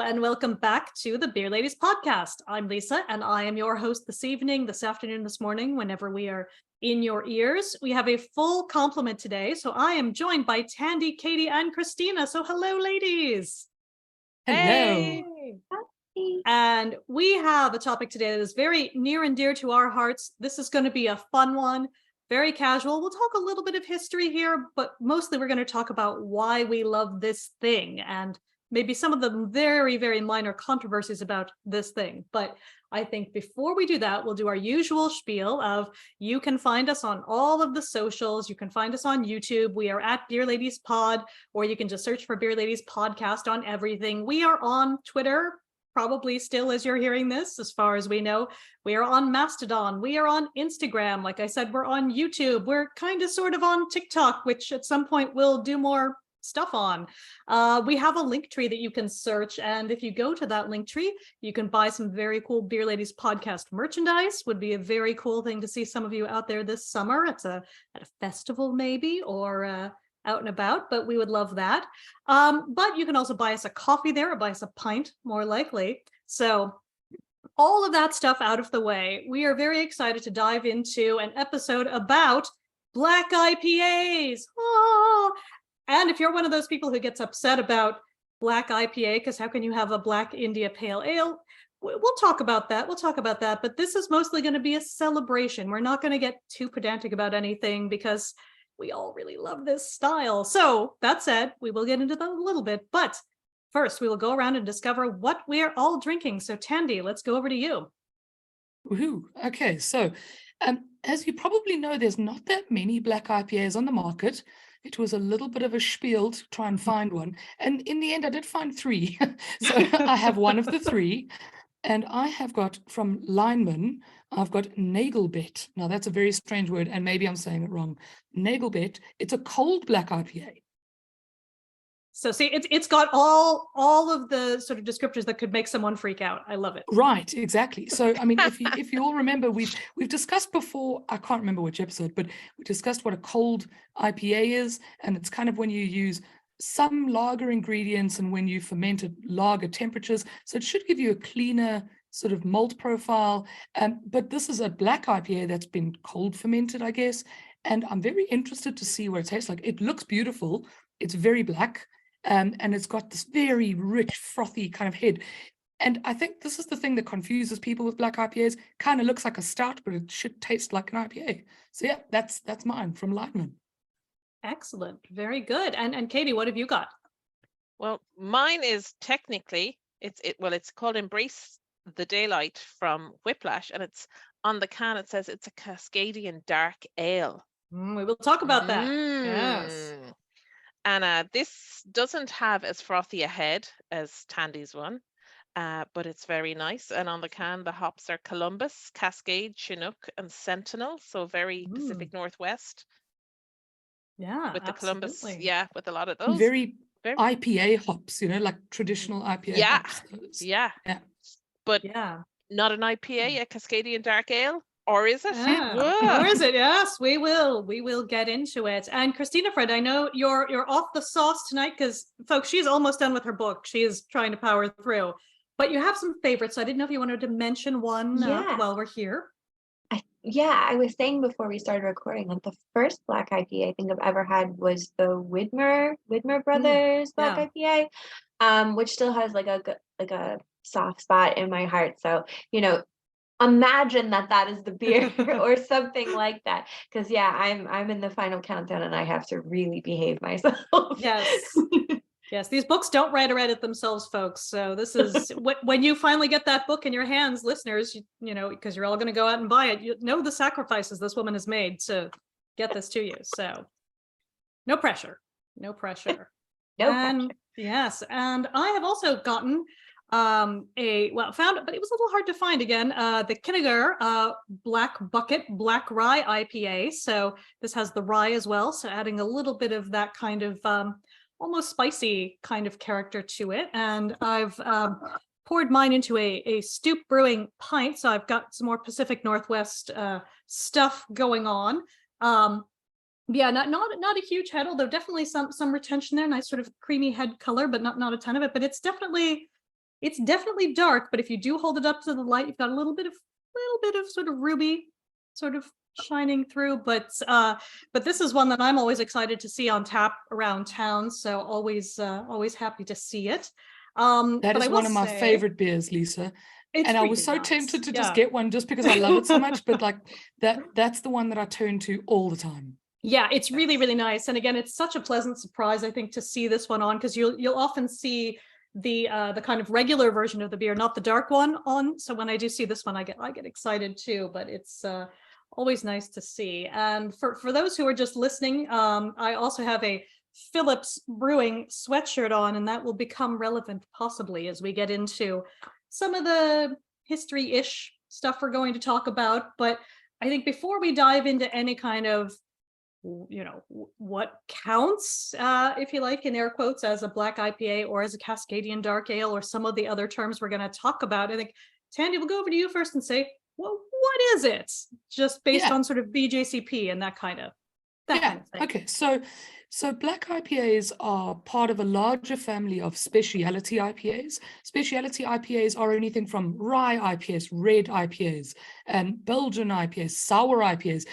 and welcome back to the Beer Ladies podcast. I'm Lisa, and I am your host this evening, this afternoon, this morning, whenever we are in your ears. We have a full complement today, so I am joined by Tandy, Katie, and Christina. So hello, ladies. Hello. Hey. And we have a topic today that is very near and dear to our hearts. This is going to be a fun one, very casual. We'll talk a little bit of history here, but mostly we're going to talk about why we love this thing and maybe some of the very, very minor controversies about this thing. But I think before we do that, we'll do our usual spiel of you can find us on all of the socials. You can find us on YouTube. We are at Beer Ladies Pod, or you can just search for Beer Ladies Podcast on everything. We are on Twitter, probably still as you're hearing this, as far as we know. We are on Mastodon. We are on Instagram. Like I said, we're on YouTube. We're kind of sort of on TikTok, which at some point we'll do more stuff on. We have a link tree that you can search, and if you go to that link tree, you can buy some very cool Beer Ladies podcast merchandise. Would be a very cool thing to see some of you out there this summer at a festival maybe, or out and about, but we would love that. But you can also buy us a coffee there, or buy us a pint, more likely. So all of that stuff out of the way, we are very excited to dive into an episode about Black IPAs. Oh! And if you're one of those people who gets upset about Black IPA, because how can you have a Black India Pale Ale? We'll talk about that. But this is mostly going to be a celebration. We're not going to get too pedantic about anything because we all really love this style. So that said, we will get into that a little bit. But first, we will go around and discover what we're all drinking. So Tandy, let's go over to you. Woohoo. Okay, so as you probably know, there's not that many Black IPAs on the market. It was a little bit of a spiel to try and find one. And in the end, I did find three. So I have one of the three. And I have got from Lineman, I've got Nagelbett. Now, that's a very strange word, and maybe I'm saying it wrong. Nagelbett, it's a cold Black IPA. So see, it's got all of the sort of descriptors that could make someone freak out. I love it. Right, exactly. So I mean, if you all remember, we've discussed before, I can't remember which episode, but we discussed what a cold IPA is, and it's kind of when you use some lager ingredients and when you ferment at lager temperatures. So it should give you a cleaner sort of malt profile. But this is a Black IPA that's been cold fermented, I guess. And I'm very interested to see what it tastes like. It looks beautiful. It's very black. And it's got this very rich, frothy kind of head. And I think this is the thing that confuses people with Black IPAs. Kind of looks like a stout, but it should taste like an IPA. So yeah, that's mine from Lineman. Excellent. Very good. And Katie, what have you got? Well, mine is technically, it's called Embrace the Daylight from Whiplash, and it's on the can, it says it's a Cascadian Dark Ale. We will talk about that. Yes. And this doesn't have as frothy a head as Tandy's one, but it's very nice. And on the can, the hops are Columbus, Cascade, Chinook, and Sentinel. So very Pacific Northwest. Yeah, with the absolutely. Columbus, yeah, with a lot of those. Very IPA hops, like traditional IPA hops. Yeah. But not an IPA, a Cascadian Dark Ale. Or is it? Or is it? Yes, we will get into it. And Christina Fred, I know you're off the sauce tonight because, folks, she's almost done with her book. She is trying to power through. But you have some favorites. So I didn't know if you wanted to mention one while we're here. I was saying before we started recording that the first Black IPA I think I've ever had was the Widmer Brothers Black IPA, which still has like a soft spot in my heart. So imagine that is the beer or something like that, because I'm in the final countdown and I have to really behave myself. Yes, these books don't write or edit themselves, folks. So this is when you finally get that book in your hands, listeners, because you're all going to go out and buy it, you know the sacrifices this woman has made to get this to you. So no pressure. Yes, and I have also gotten found it, but it was a little hard to find again, the Kinnegar Black Bucket Black Rye IPA. So this has the rye as well, so adding a little bit of that kind of almost spicy kind of character to it. And I've poured mine into a Stoop Brewing pint, so I've got some more Pacific Northwest stuff going on. Not a huge head, although definitely some retention there, nice sort of creamy head color, but not a ton of it. But it's definitely It's definitely dark, but if you do hold it up to the light, you've got a little bit of sort of ruby sort of shining through. But this is one that I'm always excited to see on tap around town. So always happy to see it. That but is I will one of my say, favorite beers, Lisa. it's And I was really so nice. tempted to Yeah. just get one just because I love it so much. But like that's the one that I turn to all the time. Yeah, it's really, really nice. And again, it's such a pleasant surprise, I think, to see this one on, because you'll often see the kind of regular version of the beer, not the dark one on. So when I do see this one, I get excited too. But it's always nice to see. And for those who are just listening, I also have a Phillips Brewing sweatshirt on, and that will become relevant possibly as we get into some of the history-ish stuff we're going to talk about. But I think before we dive into any kind of what counts, if you like, in air quotes, as a black IPA or as a Cascadian Dark Ale or some of the other terms we're going to talk about, I think, Tandy, we'll go over to you first and say, well, what is it? Just based on sort of BJCP and that kind of thing. Okay, so black IPAs are part of a larger family of specialty IPAs. Specialty IPAs are anything from rye IPAs, red IPAs, and Belgian IPAs, sour IPAs.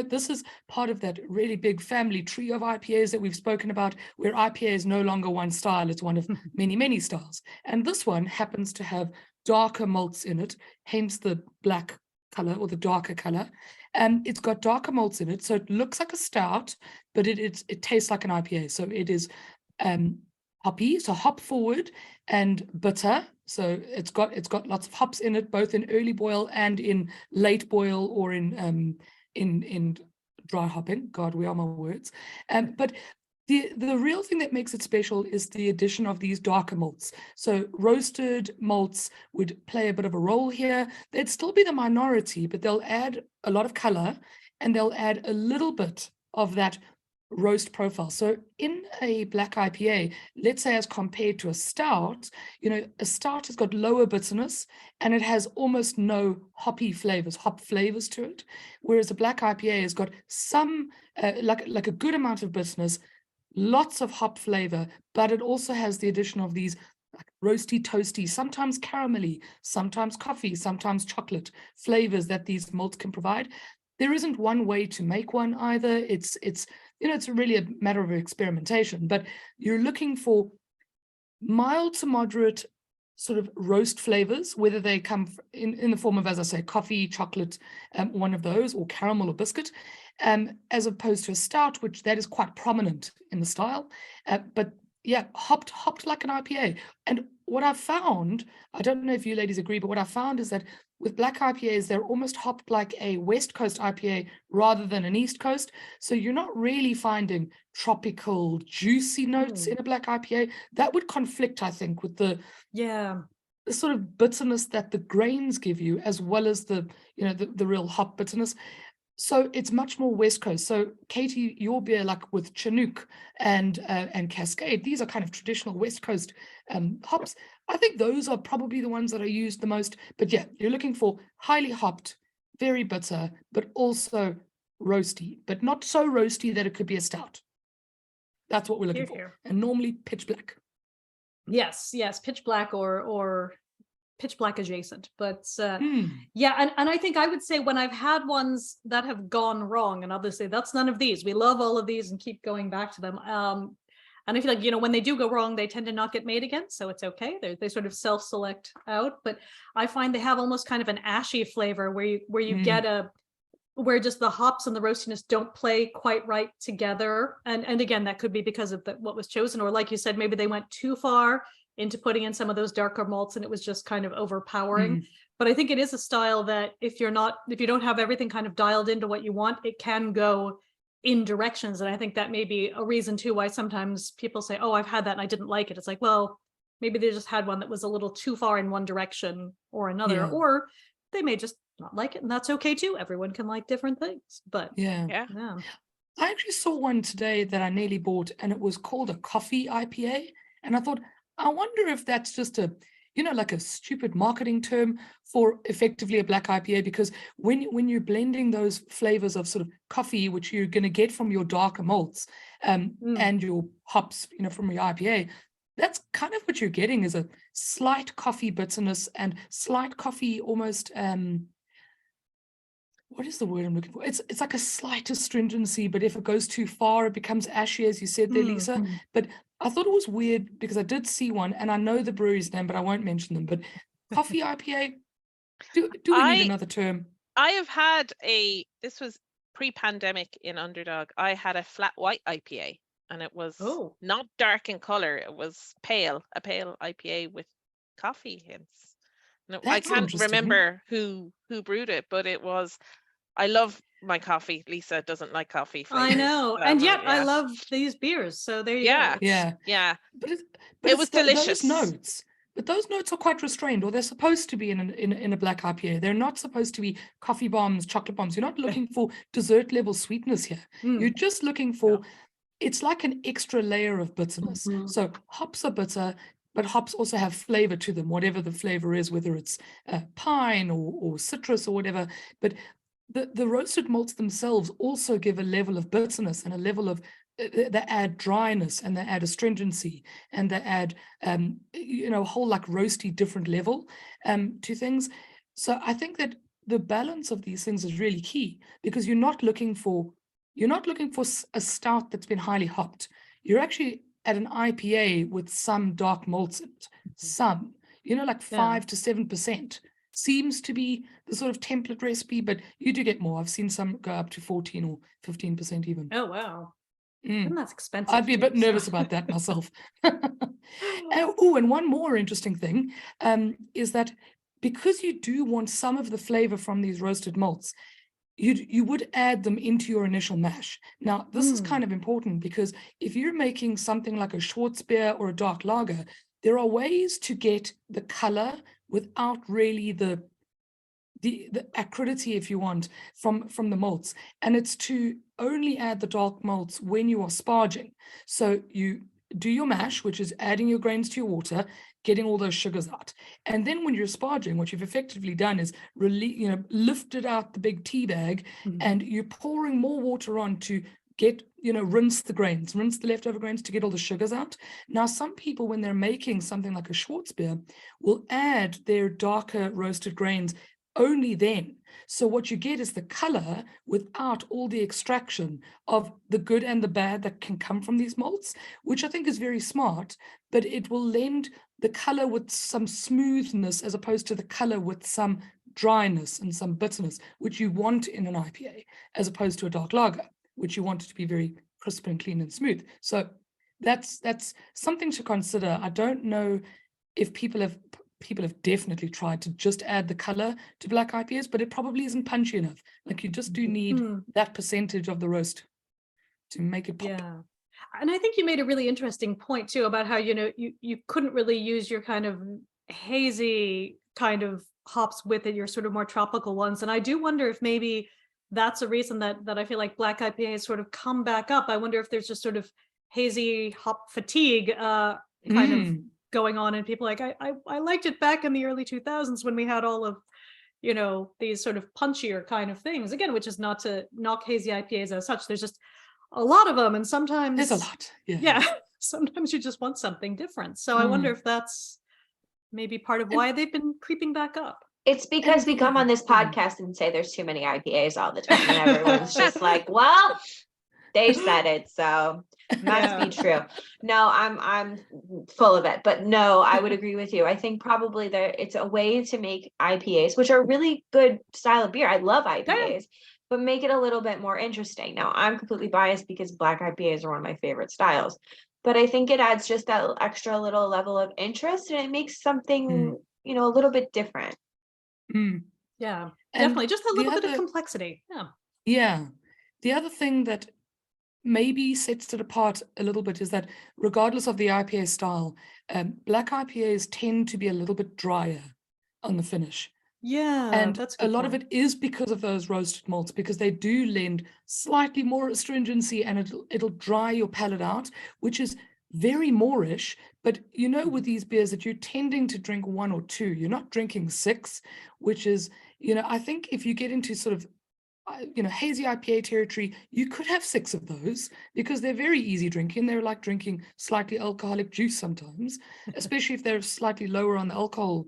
This is part of that really big family tree of IPAs that we've spoken about, where IPA is no longer one style, it's one of many, many styles. And this one happens to have darker malts in it, hence the black color or the darker color. It's got darker malts in it, so it looks like a stout, but it tastes like an IPA. So it is hoppy, so hop forward, and bitter. So it's got lots of hops in it, both in early boil and in late boil, or in dry hopping. God, where are my words? But the real thing that makes it special is the addition of these darker malts. So roasted malts would play a bit of a role here. They'd still be the minority, but they'll add a lot of color, and they'll add a little bit of that roast profile. So in a black IPA, let's say as compared to a stout, a stout has got lower bitterness and it has almost no hop flavors to it. Whereas a black IPA has got some, like a good amount of bitterness, lots of hop flavor, but it also has the addition of these like roasty, toasty, sometimes caramelly, sometimes coffee, sometimes chocolate flavors that these malts can provide. There isn't one way to make one either. It's really a matter of experimentation, but you're looking for mild to moderate sort of roast flavors, whether they come in the form of, as I say, coffee, chocolate, one of those, or caramel or biscuit, as opposed to a stout, which that is quite prominent in the style. But yeah, hopped like an IPA. And what I found, I don't know if you ladies agree, but what I found is that with black IPAs, they're almost hopped like a West Coast IPA rather than an East Coast. So you're not really finding tropical, juicy notes in a black IPA. That would conflict, I think, with the sort of bitterness that the grains give you, as well as the real hop bitterness. So it's much more West Coast. So Katie, your beer, like with Chinook and Cascade, these are kind of traditional West Coast hops. I think those are probably the ones that are used the most. But yeah, you're looking for highly hopped, very bitter, but also roasty, but not so roasty that it could be a stout. That's what we're looking for. And normally pitch black. Yes, pitch black or pitch black adjacent. But yeah, and I think I would say when I've had ones that have gone wrong, and obviously that's none of these, we love all of these and keep going back to them, and I feel like when they do go wrong, they tend to not get made again, so it's okay. They sort of self-select out. But I find they have almost kind of an ashy flavor where you get where just the hops and the roastiness don't play quite right together, and again, that could be because of what was chosen, or like you said, maybe they went too far into putting in some of those darker malts and it was just kind of overpowering. But I think it is a style that if you don't have everything kind of dialed into what you want, it can go in directions. And I think that may be a reason too why sometimes people say, oh, I've had that and I didn't like it. It's like, well, maybe they just had one that was a little too far in one direction or another, or they may just not like it, and that's okay too. Everyone can like different things. But yeah. I actually saw one today that I nearly bought, and it was called a coffee IPA. And I thought, I wonder if that's just a like a stupid marketing term for effectively a black IPA, because when you're blending those flavors of sort of coffee, which you're going to get from your darker malts, and your hops, from your IPA, that's kind of what you're getting, is a slight coffee bitterness and slight coffee almost, what is the word I'm looking for? It's like a slight astringency, but if it goes too far, it becomes ashy, as you said there, Lisa. But I thought it was weird because I did see one, and I know the brewery's name, but I won't mention them. But coffee IPA, do we need another term? I have had this was pre-pandemic in Underdog. I had a flat white IPA, and it was not dark in color. It was a pale IPA with coffee hints. No, I can't remember who brewed it, but it was. I love my coffee. Lisa doesn't like coffee flavors. I know, and yet I love these beers. So there you go. Yeah. But it was delicious. Those notes are quite restrained, or they're supposed to be in a black IPA. They're not supposed to be coffee bombs, chocolate bombs. You're not looking for dessert level sweetness here. You're just looking for. It's like an extra layer of bitterness. So hops are bitter, but hops also have flavor to them, whatever the flavor is, whether it's pine or citrus or whatever. But the roasted malts themselves also give a level of bitterness and a level of, they add dryness and they add astringency and they add, a whole like roasty different level to things. So I think that the balance of these things is really key, because you're not looking for a stout that's been highly hopped. You're actually at an IPA with some dark malts in it. Some, like 5 to 7%. Seems to be the sort of template recipe, but you do get more. I've seen some go up to 14 or 15% even. Oh, wow. And that's expensive. I'd be a bit nervous about that myself. And one more interesting thing is that because you do want some of the flavor from these roasted malts, you would add them into your initial mash. Now, this is kind of important, because if you're making something like a Schwarzbier or a dark lager, there are ways to get the color without really the acridity, if you want, from the malts. And it's to only add the dark malts when you are sparging. So you do your mash, which is adding your grains to your water, getting all those sugars out. And then when you're sparging, what you've effectively done is really, lifted out the big tea bag, and you're pouring more water on to get, rinse the leftover grains to get all the sugars out. Now, some people, when they're making something like a Schwarzbier, will add their darker roasted grains only then. So what you get is the color without all the extraction of the good and the bad that can come from these malts, which I think is very smart, but it will lend the color with some smoothness as opposed to the color with some dryness and some bitterness, which you want in an IPA, as opposed to a dark lager, which you want it to be very crisp and clean and smooth. So that's something to consider. I don't know if people have definitely tried to just add the color to black IPAs, but it probably isn't punchy enough. Like, you just do need that percentage of the roast to make it pop. Yeah. And I think you made a really interesting point too about how, you couldn't really use your kind of hazy kind of hops with it, your sort of more tropical ones. And I do wonder if maybe that's a reason that I feel like black IPA has sort of come back up. I wonder if there's just sort of hazy hop fatigue kind of going on, and people like, I liked it back in the early 2000s when we had all of, these sort of punchier kind of things, again, which is not to knock hazy IPAs as such. There's just a lot of them, and sometimes there's a lot. Sometimes you just want something different. So I wonder if that's maybe part of why they've been creeping back up. It's because we come on this podcast and say there's too many IPAs all the time, and everyone's just like, well, they said it, so must be true. No, I'm full of it, but no, I would agree with you. I think probably it's a way to make IPAs, which are a really good style of beer. I love IPAs, but make it a little bit more interesting. Now, I'm completely biased because black IPAs are one of my favorite styles, but I think it adds just that extra little level of interest, and it makes something, a little bit different. Yeah, definitely. Just a little bit of complexity. Yeah. The other thing that maybe sets it apart a little bit is that regardless of the IPA style, black IPAs tend to be a little bit drier on the finish. Yeah, and that's a lot of it is because of those roasted malts, because they do lend slightly more astringency, and it'll dry your palate out, which is very Moorish. But with these beers that you're tending to drink 1 or 2, you're not drinking 6, which is, I think if you get into sort of hazy IPA territory, you could have 6 of those because they're very easy drinking. They're like drinking slightly alcoholic juice sometimes, especially if they're slightly lower on the alcohol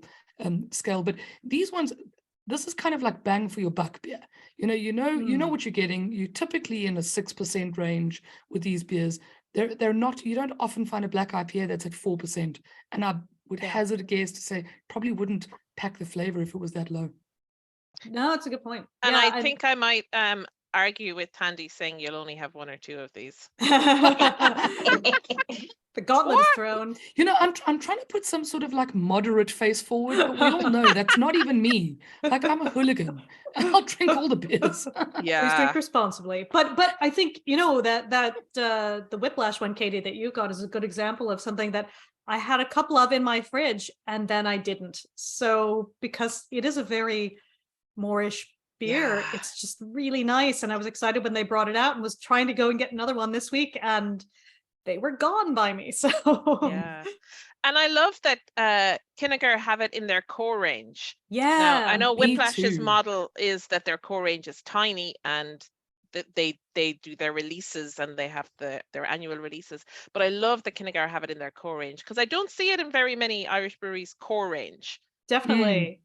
scale. But these ones, this is kind of like bang for your buck beer. You know what you're getting. You're typically in a 6% range with these beers. They're not. You don't often find a black IPA that's at 4%. And I would hazard a guess to say probably wouldn't pack the flavor if it was that low. No, it's a good point. And I think I might argue with Tandy saying you'll only have 1 or 2 of these. The gauntlet is thrown. I'm trying to put some sort of like moderate face forward, but we all know that's not even me. Like, I'm a hooligan. I'll drink all the beers. Please drink responsibly. But I think that the Whiplash one, Katie, that you got is a good example of something that I had a couple of in my fridge and then I didn't. So because it is a very Moorish beer, it's just really nice, and I was excited when they brought it out and was trying to go and get another one this week, and they were gone by me. So and I love that Kinnegar have it in their core range. Now, I know Whiplash's model is that their core range is tiny and that they do their releases and they have their annual releases, but I love that Kinnegar have it in their core range because I don't see it in very many Irish breweries' core range. Definitely.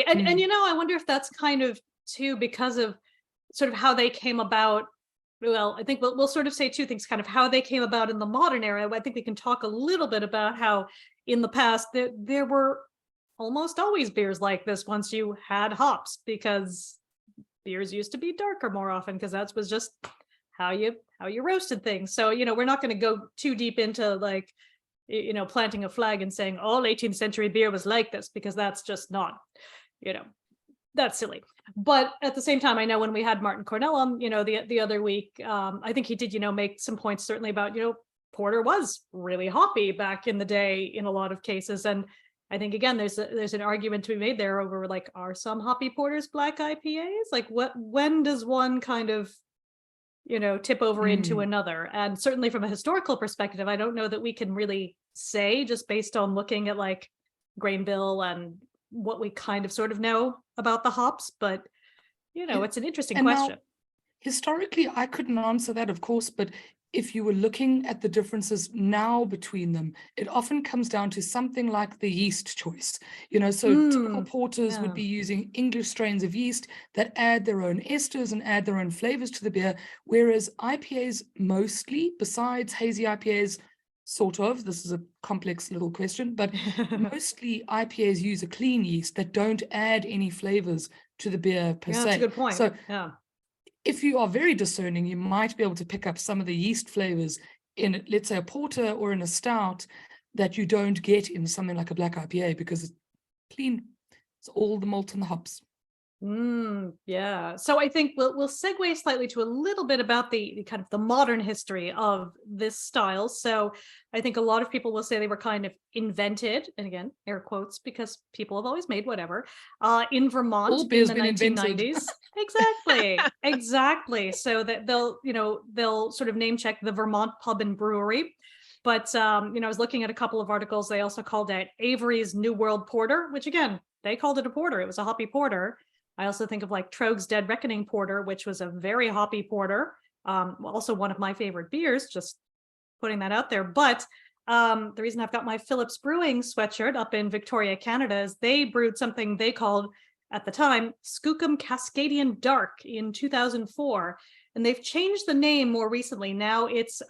And I wonder if that's kind of too because of sort of how they came about. Well, I think we'll sort of say 2 things, kind of how they came about in the modern era. I think we can talk a little bit about how in the past there were almost always beers like this once you had hops, because beers used to be darker more often because that was just how you roasted things. So, we're not going to go too deep into like, planting a flag and saying all 18th century beer was like this, because that's just not, that's silly. But at the same time, I know when we had Martin Cornell on, the other week, I think he did, make some points certainly about, porter was really hoppy back in the day in a lot of cases. And I think, again, there's an argument to be made there over like, are some hoppy porters black IPAs? Like when does one kind of, tip over into another? And certainly from a historical perspective, I don't know that we can really say just based on looking at like grain bill and what we kind of sort of know about the hops, but it's an interesting question. Now, historically, I couldn't answer that, of course, but if you were looking at the differences now between them, it often comes down to something like the yeast choice. So typical porters would be using English strains of yeast that add their own esters and add their own flavors to the beer, whereas IPAs mostly, besides hazy IPAs, sort of, this is a complex little question, but mostly IPAs use a clean yeast that don't add any flavors to the beer per se. That's a good point. So if you are very discerning, you might be able to pick up some of the yeast flavors in, let's say, a porter or in a stout that you don't get in something like a black IPA because it's clean. It's all the malt and the hops. Yeah. So I think we'll segue slightly to a little bit about the kind of the modern history of this style. So I think a lot of people will say they were kind of invented, and again, air quotes, because people have always made whatever, in Vermont in the 1990s. Exactly. So that they'll sort of name check the Vermont Pub and Brewery. But I was looking at a couple of articles. They also called it Avery's New World Porter, which again, they called it a porter. It was a hoppy porter. I also think of like Trogue's Dead Reckoning Porter, which was a very hoppy porter. Also one of my favorite beers, just putting that out there. But the reason I've got my Phillips Brewing sweatshirt up in Victoria, Canada, is they brewed something they called, at the time, Skookum Cascadian Dark in 2004. And they've changed the name more recently. Now it's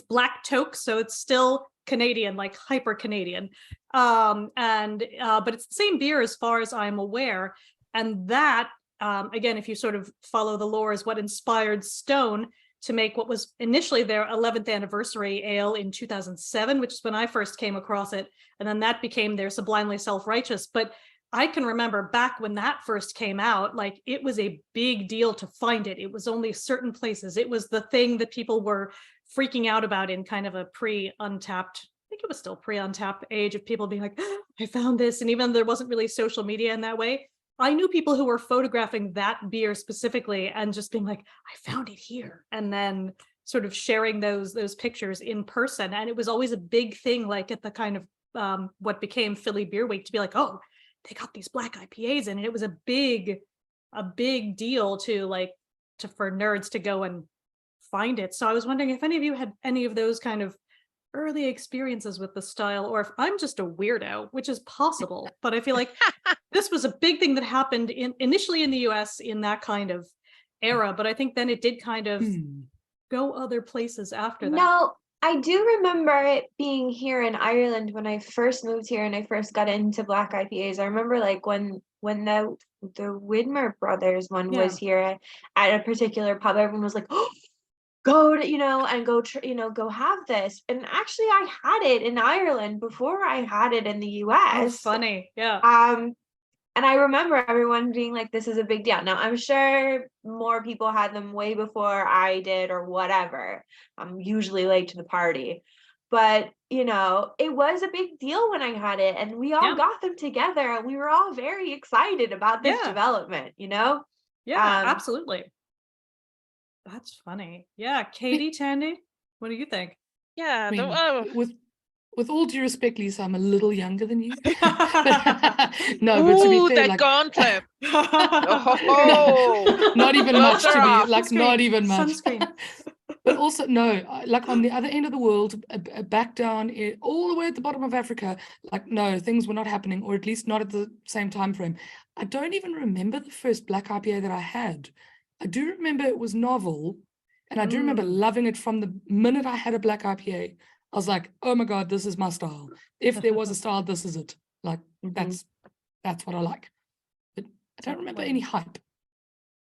Black Toke, so it's still Canadian, like hyper Canadian. But it's the same beer as far as I'm aware. And that, again, if you sort of follow the lore, is what inspired Stone to make what was initially their 11th anniversary ale in 2007, which is when I first came across it. And then that became their Sublimely Self-Righteous. But I can remember back when that first came out, like it was a big deal to find it. It was only certain places. It was the thing that people were freaking out about in kind of a pre-Untapped, I think it was still pre-Untapped age of people being like, oh, I found this. And even though there wasn't really social media in that way, I knew people who were photographing that beer specifically and just being like, I found it here. And then sort of sharing those pictures in person. And it was always a big thing, like at the kind of what became Philly Beer Week, to be like, oh, they got these black IPAs in, and it was a big a big deal for nerds to go and find it. So I was wondering if any of you had any of those kind of early experiences with the style, or if I'm just a weirdo, which is possible, but I feel like this was a big thing that happened initially in the US in that kind of era, but I think then it did kind of go other places after that. No, I do remember it being here in Ireland when I first moved here and I first got into black IPAs. I remember like when the Widmer brothers one was here at a particular pub, everyone was like, oh, go to, and go have this. And actually I had it in Ireland before I had it in the US. Oh, funny. Yeah. And I remember everyone being like, this is a big deal. Now, I'm sure more people had them way before I did or whatever. I'm usually late to the party. But, it was a big deal when I had it. And we all got them together. And we were all very excited about this development, Yeah, absolutely. That's funny. Yeah. Katie, Tandy, what do you think? Yeah. I mean, with all due respect, Lisa, I'm a little younger than you. No, but to be fair, the like gauntlet. not even much Gloves to are be off. like, not even much. Sunscreen. But also, no, like on the other end of the world, back down all the way at the bottom of Africa, like, no, things were not happening, or at least not at the same time frame. I don't even remember the first black IPA that I had. I do remember it was novel, and I do remember loving it from the minute I had a black IPA. I was like, oh my God, this is my style. If there was a style, this is it. Like, that's what I like. But I don't remember any hype.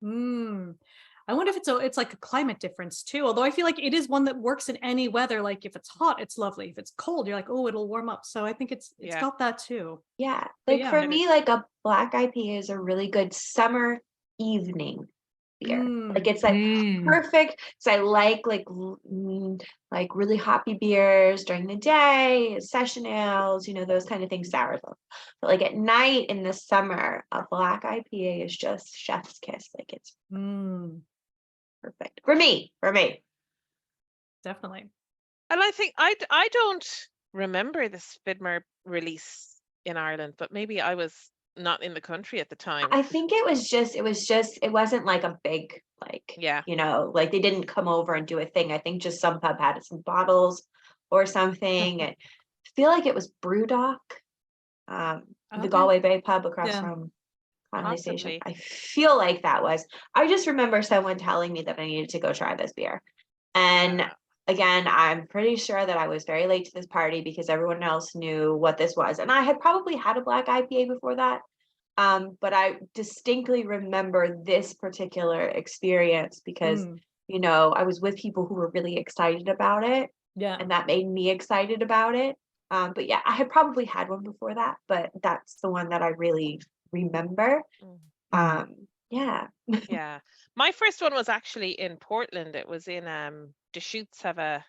I wonder if it's like a climate difference too. Although I feel like it is one that works in any weather. Like if it's hot, it's lovely. If it's cold, you're like, oh, it'll warm up. So I think it's got that too. Yeah. Like for me, like a black IPA is a really good summer evening beer. Like it's like perfect. So I like really hoppy beers during the day, session ales, those kind of things, sours. But like at night in the summer, a black IPA is just chef's kiss. Like it's perfect for me. Definitely. And I think I don't remember this Widmer release in Ireland, but maybe I was not in the country at the time. I think it wasn't like a big like they didn't come over and do a thing. I think just some pub had some bottles or something. I feel like it was Brewdog, the Galway Bay pub across from Connolly Station. I feel like that was. I just remember someone telling me that I needed to go try this beer, and again, I'm pretty sure that I was very late to this party because everyone else knew what this was. And I had probably had a black IPA before that. But I distinctly remember this particular experience because, I was with people who were really excited about it. Yeah. And that made me excited about it. But yeah, I had probably had one before that, but that's the one that I really remember. Yeah. Yeah. My first one was actually in Portland. It was in Deschutes have a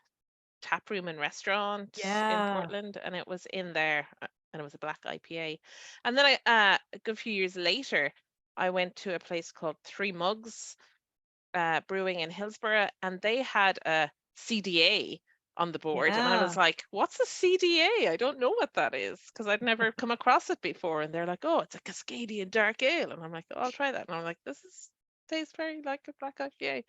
tap room and restaurant in Portland, and it was in there, and it was a black IPA. And then a good few years later, I went to a place called Three Mugs Brewing in Hillsborough, and they had a CDA on the board, and I was like, what's a CDA? I don't know what that is, because I'd never come across it before. And they're like, oh, it's a Cascadian Dark Ale. And I'm like, oh, I'll try that. And I'm like, tastes very like a black IPA.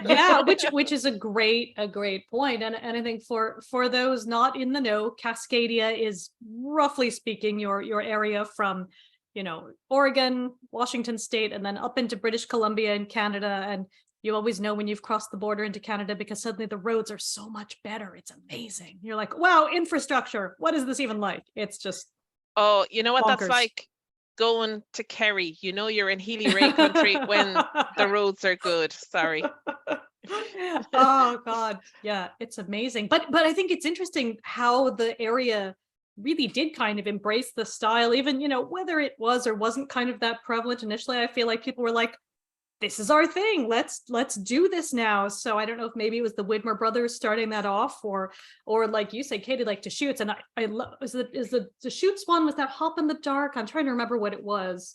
Yeah, which is a great point. And I think for those not in the know, Cascadia is roughly speaking your area from Oregon, Washington State, and then up into British Columbia and Canada. And you always know when you've crossed the border into Canada because suddenly the roads are so much better. It's amazing. You're like, wow, infrastructure. What is this even like? It's just you know what bonkers. That's like going to Kerry. You're in Healy Ray country when the roads are good. Sorry. Oh God. Yeah, it's amazing. But I think it's interesting how the area really did kind of embrace the style, even, whether it was or wasn't kind of that prevalent initially. I feel like people were like, this is our thing. Let's do this now. So I don't know if maybe it was the Widmer brothers starting that off, or like you said, Katie, like Deschutes. And I love is the Deschutes one, was that Hop in the Dark? I'm trying to remember what it was,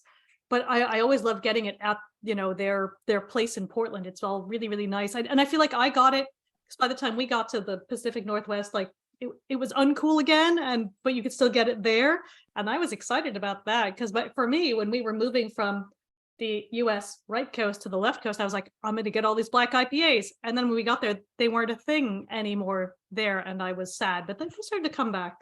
but I always love getting it at their place in Portland. It's all really, really nice. And I feel like I got it because by the time we got to the Pacific Northwest, like it was uncool again, but you could still get it there. And I was excited about that because for me, when we were moving from the US right coast to the left coast, I was like, I'm going to get all these black IPAs. And then when we got there, they weren't a thing anymore there. And I was sad, but then they started to come back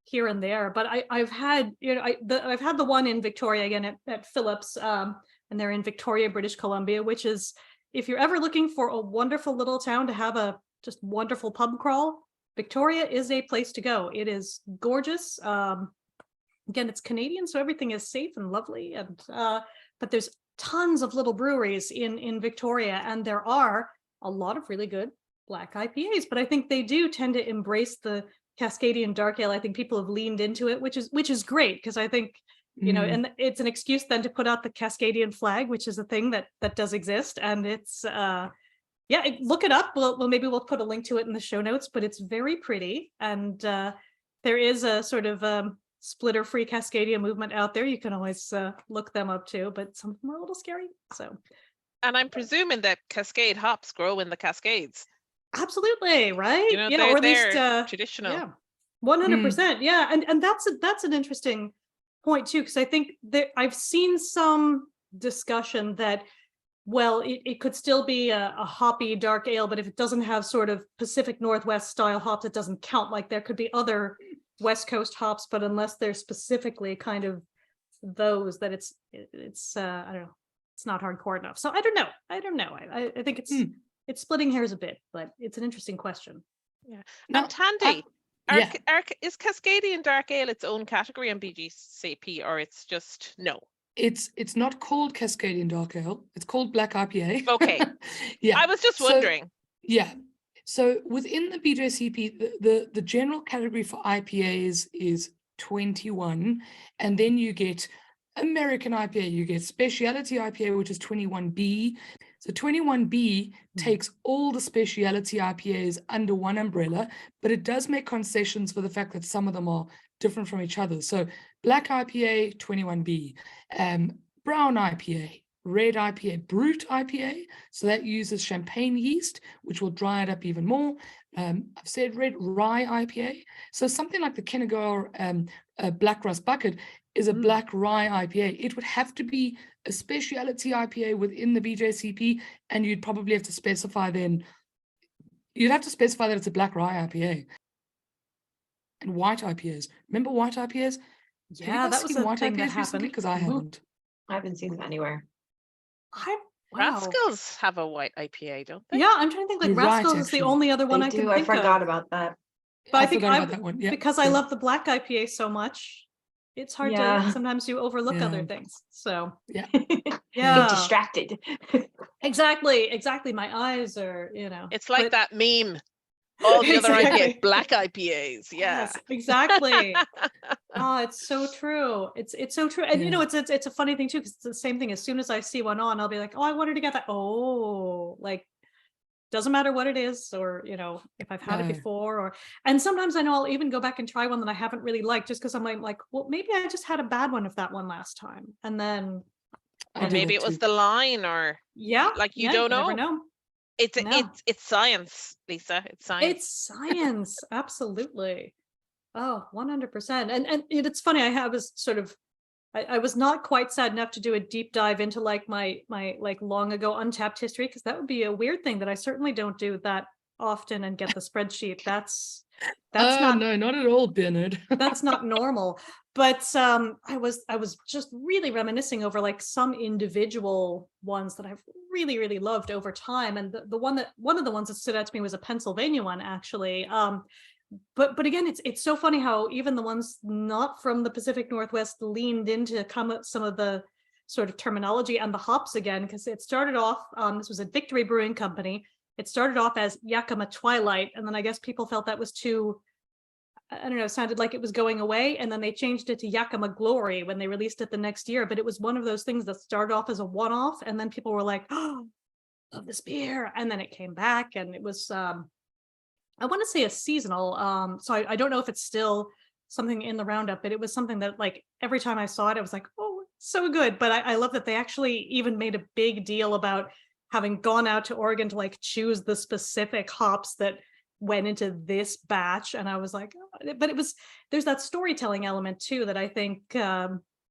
here and there. But I've had, I've had the one in Victoria again at Phillips, and they're in Victoria, British Columbia, which is, if you're ever looking for a wonderful little town to have a just wonderful pub crawl, Victoria is a place to go. It is gorgeous. Again, it's Canadian, so everything is safe and lovely. And but there's tons of little breweries in Victoria, and there are a lot of really good black IPAs. But I think they do tend to embrace the Cascadian Dark Ale. I think people have leaned into it, which is great, because I think, and it's an excuse then to put out the Cascadian flag, which is a thing that does exist. And it's, look it up. Well, maybe we'll put a link to it in the show notes, but it's very pretty. And there is a sort of splitter free Cascadia movement out there. You can always look them up too, but some of them are a little scary. So, and I'm presuming that Cascade hops grow in the Cascades. Absolutely, right? Or at least traditional. Yeah, 100%. Yeah, and that's an interesting point too, because I think I've seen some discussion that, well, it could still be a hoppy dark ale, but if it doesn't have sort of Pacific Northwest style hops, it doesn't count. Like there could be other West Coast hops, but unless they're specifically kind of those, that it's I don't know, it's not hardcore enough. So I don't know. I think it's splitting hairs a bit, but it's an interesting question. Yeah. Now, and Tandy, is Cascadian Dark Ale its own category on BJCP, or it's just no? It's not called Cascadian Dark Ale. It's called Black IPA. Okay. Yeah. I was just wondering. Yeah. So within the BJCP, the general category for IPAs is 21, and then you get American IPA, you get specialty IPA, which is 21B. So 21B takes all the specialty IPAs under one umbrella, but it does make concessions for the fact that some of them are different from each other. So Black IPA, 21B, brown IPA, red IPA, brute IPA. So that uses champagne yeast, which will dry it up even more. I've said red rye IPA. So something like the Kinnegar Black Rust Bucket is a black rye IPA. It would have to be a specialty IPA within the BJCP, and you'd probably have to specify then, you'd have to specify that it's a black rye IPA. And white IPAs. Remember white IPAs? Yeah, that was a white thing IPAs that happened. recently? Because I haven't. I haven't seen them anywhere. Wow. Rascals have a white IPA, don't they? Yeah, I'm trying to think. Like You're right, Rascals is the actually. only other one They I do. can I think forgot of. about that. But I I think forgot about that one. Yeah, because I love the black IPA so much, it's hard to sometimes you overlook other things. So Yeah. yeah, Get distracted. exactly. My eyes are, It's like but- that meme. All the other Exactly. IPAs, black IPAs. Yeah. Yes, exactly. Oh, it's so true. It's so true. And it's a funny thing too, because it's the same thing. As soon as I see one on, I'll be like, oh, I wanted to get that. Oh, like doesn't matter what it is, or if I've had it before, and sometimes I know I'll even go back and try one that I haven't really liked, just because I'm like, well, maybe I just had a bad one of that one last time, and then Or maybe it was the line, or don't you never know. It's science, Lisa. It's science. It's science, absolutely. Oh, 100%. And it's funny. I was sort of, I was not quite sad enough to do a deep dive into like my like long ago Untapped history, because that would be a weird thing that I certainly don't do that often and get the spreadsheet. That's not at all, Bernard. that's not normal. But I was just really reminiscing over like some individual ones that I've really loved over time, and one of the ones that stood out to me was a Pennsylvania one, actually. But again, it's so funny how even the ones not from the Pacific Northwest leaned into some of the sort of terminology and the hops again, because it started off, this was a Victory Brewing Company. It started off as Yakima Twilight, and then I guess people felt that was too, I don't know, sounded like it was going away, and then they changed it to Yakima Glory when they released it the next year. But it was one of those things that started off as a one-off, and then people were like, oh, love this beer, and then it came back, and it was I want to say a seasonal, so I don't know if it's still something in the roundup, but it was something that like every time I saw it, I was like, oh, it's so good. But I love that they actually even made a big deal about having gone out to Oregon to like choose the specific hops that went into this batch, and I was like, oh, but there's that storytelling element too that I think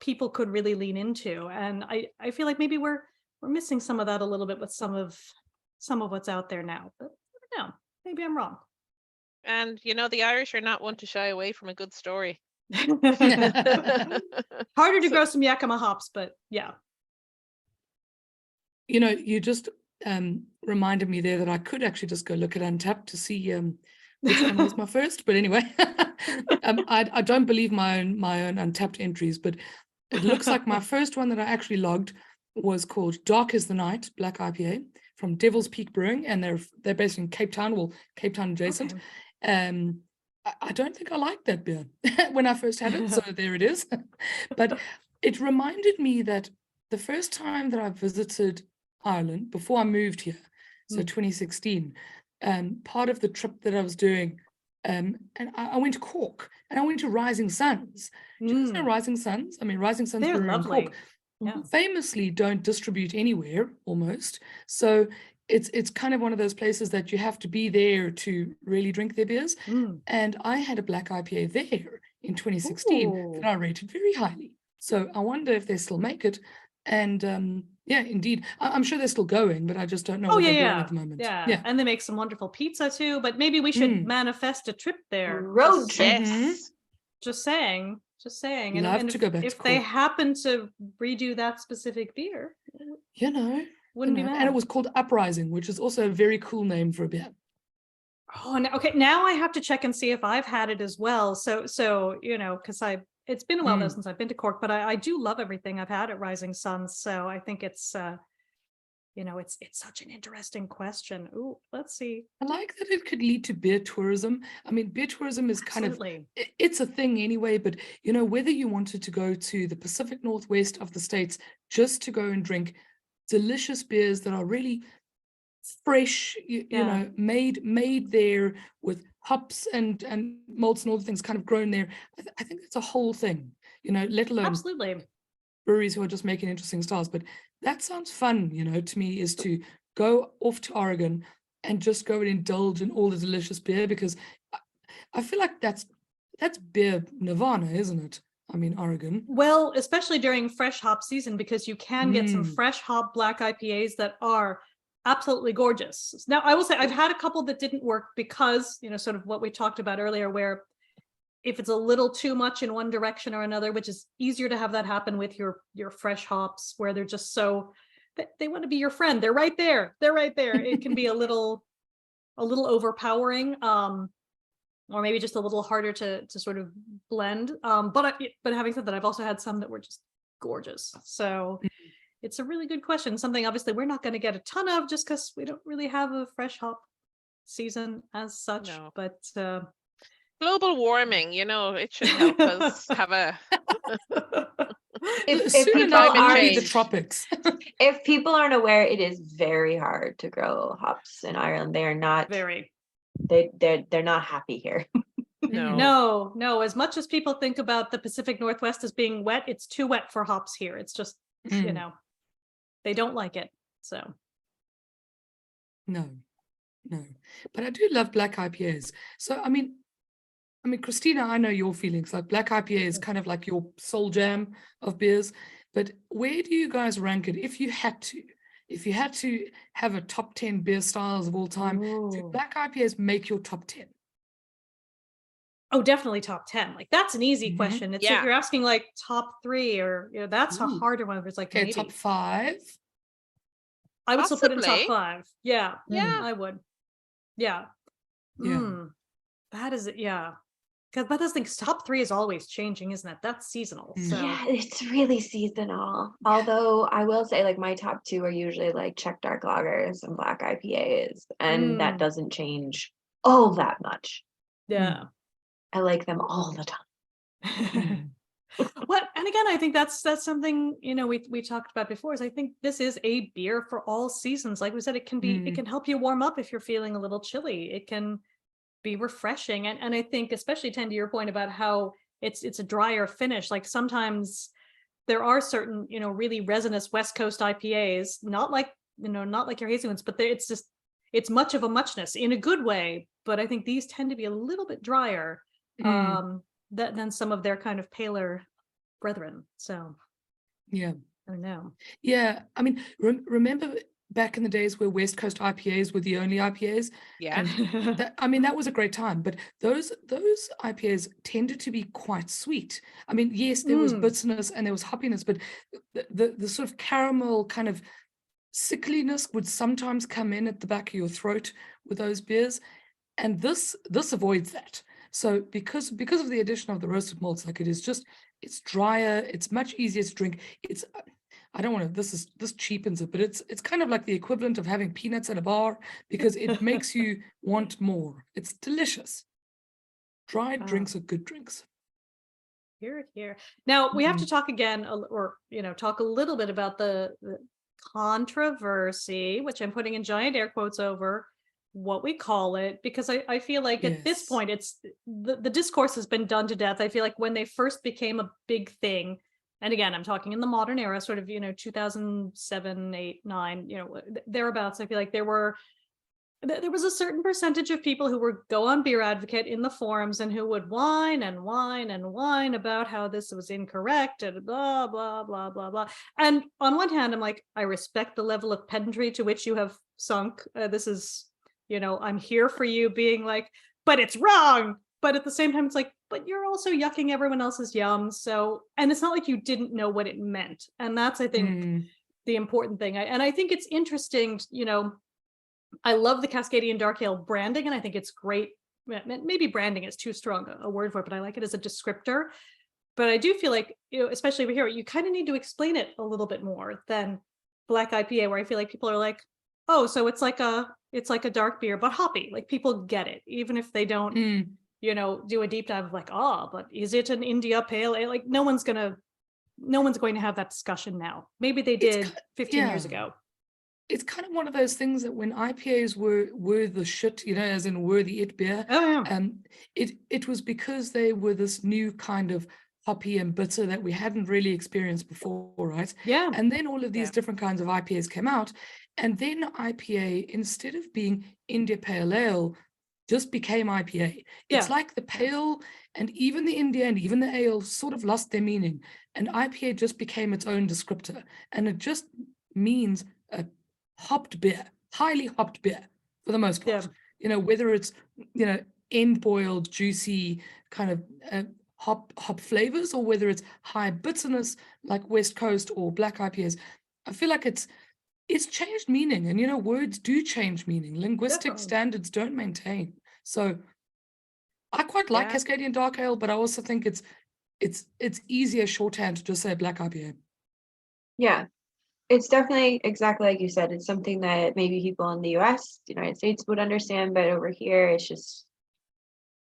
people could really lean into, and I feel like maybe we're missing some of that a little bit with some of what's out there now, but no, maybe I'm wrong. And the Irish are not one to shy away from a good story. Harder to grow some Yakima hops, but yeah. You just reminded me there that I could actually just go look at Untappd to see which one was my first. But anyway, I don't believe my own Untappd entries, but it looks like my first one that I actually logged was called Dark as the Night Black IPA from Devil's Peak Brewing, and they're based in Cape Town, Cape Town adjacent. Okay. I don't think I liked that beer when I first had it, so there it is. But it reminded me that the first time that I visited Ireland before I moved here, so 2016, part of the trip that I was doing, and I went to Cork, and I went to Rising Suns. Do you guys know Rising Suns? I mean, Rising Suns They're Brewery in lovely. Cork Yeah. famously don't distribute anywhere almost. So it's kind of one of those places that you have to be there to really drink their beers. And I had a black IPA there in 2016 that I rated very highly. So I wonder if they still make it. And yeah, indeed, I'm sure they're still going, but I just don't know what they're doing at the moment. Yeah, and they make some wonderful pizza too. But maybe we should manifest a trip there. Road trip. Just saying. Love to go back to if they Cork. happen to redo that specific beer, wouldn't be mad. And it was called Uprising, which is also a very cool name for a beer. Oh, okay. Now I have to check and see if I've had it as well. So because it's been a while though since I've been to Cork, but I do love everything I've had at Rising Suns. So I think it's it's such an interesting question. Ooh, let's see. I like that it could lead to beer tourism. I mean, beer tourism is kind of, it's a thing anyway, but whether you wanted to go to the Pacific Northwest of the States just to go and drink delicious beers that are really fresh, made there with hops and malts and all the things kind of grown there. I think that's a whole thing, let alone breweries who are just making interesting styles. But that sounds fun, to me, is to go off to Oregon and just go and indulge in all the delicious beer, because I feel like that's beer nirvana, isn't it? I mean, Oregon. Well, especially during fresh hop season, because you can get some fresh hop black IPAs that are absolutely gorgeous. Now, I will say I've had a couple that didn't work because, sort of what we talked about earlier, where if it's a little too much in one direction or another, which is easier to have that happen with your fresh hops, where they're just so, they want to be your friend. They're right there. It can be a little overpowering, or maybe just a little harder to sort of blend. But having said that, I've also had some that were just gorgeous. So it's a really good question. Something obviously we're not going to get a ton of just because we don't really have a fresh hop season as such. No. But global warming, it should help us have a if people aren't the tropics. If people aren't aware, it is very hard to grow hops in Ireland. They are not very. They're not happy here. No. As much as people think about the Pacific Northwest as being wet, it's too wet for hops here. It's just they don't like it. So no. But I do love black IPAs. So I mean, Christina, I know your feelings. Like black IPA is kind of like your soul jam of beers. But where do you guys rank it if you had to have a top 10 beer styles of all time? Do black IPAs make your top 10? Oh, definitely top 10. Like that's an easy question. It's if you're asking like top 3 or that's a harder one. It's like maybe top 5. I would still put it in top 5. Yeah, I would. Yeah. That is it. Yeah. Because that thing, top 3 is always changing, isn't it? That's seasonal. So. Yeah, it's really seasonal. Although I will say, like, my top 2 are usually like Czech dark lagers and black IPAs, and that doesn't change all that much. Yeah, I like them all the time. And again, I think that's something we talked about before. Is I think this is a beer for all seasons. Like we said, it can be it can help you warm up if you're feeling a little chilly. It can be refreshing, and I think especially to your point about how it's a drier finish. Like sometimes there are certain really resinous West Coast IPAs, not like your hazy ones, but it's just it's much of a muchness in a good way, but I think these tend to be a little bit drier than some of their kind of paler brethren. So Yeah. I don't know. Yeah. I mean, remember back in the days where West Coast IPAs were the only IPAs? Yeah. And that was a great time, but those IPAs tended to be quite sweet. I mean, yes, there was bitterness and there was hoppiness, but the sort of caramel kind of sickliness would sometimes come in at the back of your throat with those beers, and this avoids that. So because of the addition of the roasted malts, like it's drier, it's much easier to drink. It's I don't want to, this cheapens it, but it's kind of like the equivalent of having peanuts at a bar, because it makes you want more. It's delicious. Dried drinks are good drinks. Here. Now we have to talk again, or talk a little bit about the controversy, which I'm putting in giant air quotes over what we call it, because I feel like at this point it's the discourse has been done to death. I feel like when they first became a big thing, and again I'm talking in the modern era, sort of 2007, 8, 9, thereabouts, I feel like there was a certain percentage of people who would go on Beer Advocate in the forums and who would whine and whine and whine about how this was incorrect and blah, blah, blah, blah, blah. And on one hand, I'm like, I respect the level of pedantry to which you have sunk. This is, I'm here for you being like, but it's wrong. But at the same time, it's like, but you're also yucking everyone else's yum. So, and it's not like you didn't know what it meant. And that's, I think, the important thing. And I think it's interesting, I love the Cascadian Dark Ale branding, and I think it's great. Maybe branding is too strong a word for it, but I like it as a descriptor. But I do feel like, especially over here, you kind of need to explain it a little bit more than Black IPA, where I feel like people are like, oh, so it's like a dark beer, but hoppy. Like people get it, even if they don't, do a deep dive of like, oh, but is it an India Pale Ale? Like no one's going to have that discussion now. Maybe they did 15 years ago. It's kind of one of those things that when IPAs were the shit, as in were the it beer, it was because they were this new kind of hoppy and bitter that we hadn't really experienced before, right? Yeah. And then all of these different kinds of IPAs came out, and then IPA, instead of being India Pale Ale, just became IPA. It's like the pale and even the India and even the ale sort of lost their meaning, and IPA just became its own descriptor, and it just means a hopped beer, highly hopped beer for the most part. Whether it's end boiled, juicy kind of hop flavors, or whether it's high bitterness like West Coast or Black IPAs. I feel like it's changed meaning, and words do change meaning. Linguistic standards don't maintain. So I quite like Cascadian Dark Ale, but I also think it's easier shorthand to just say Black IPA. Yeah. It's definitely exactly like you said. It's something that maybe people in the US, the United States would understand, but over here it's just,